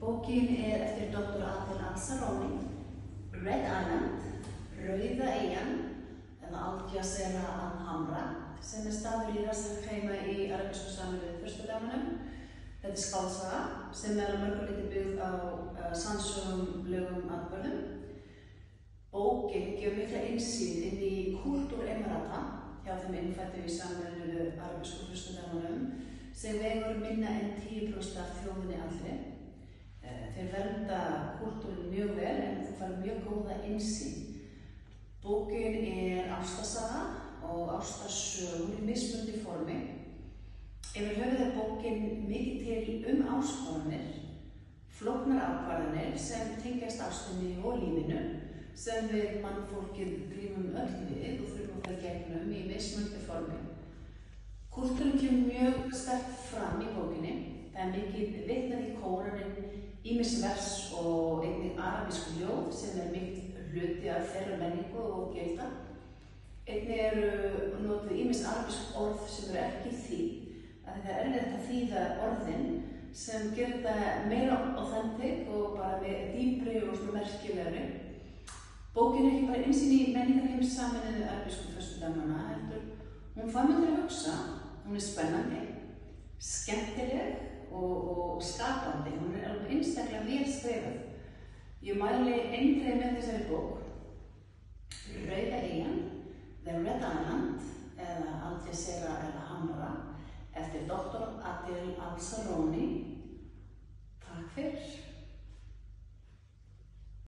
Bókin eftir Dr. Adel Al-Saroni, Red Island, Rauða eyjan, eða Al-Jazera al-Hamra, sem staður í Ras al-Khaimah í arabísku Sameinuðu furstadæmunum. Þetta skáldsaga sem að mörgu leyti byggð á sannsögum, lögum, atburðum. Bókin gefur mikla innsýn inn í kúltúr Emirata hjá þeim innfæddu í Sameinuðu arabísku furstadæmunum sem vegur minna en 10% af þjóðinni allri. Þeir vernda kúltúrin mjög vel en þú fær mjög góða innsýn. Bókin ástarsaga og ástarsögur í mismunandi formi. Yfir höfuð bókin mikið til áskoranir, flóknar ákvarðanir sem tengjast ástinni og lífinu sem við mannfólkið glímum öll við og þurfum að fara gegnum í mismunandi formi. Kúltúrin kemur mjög sterkt fram í bókinni. Það mikið vitnað í Kóraninn, ýmis vers og einnig arabísku ljóð sem mikið hluti af þeirra menningu og gilda. Einnig notuð ýmis arabísk orð sem ekki þýdd. Það erfitt að þýða orðin sem gerir þetta meira authentic og bara með dýpri og merkilegri. Bókin ekki bara innsýn í menningarheims Sameinuðu arabísku furstadæmanna, heldur hún fær mann til að hugsa. Hún spennandi, skemmtileg og skapandi. Hún alveg einstaklega vel skrifuð. Ég mæli eindregið með þessari bók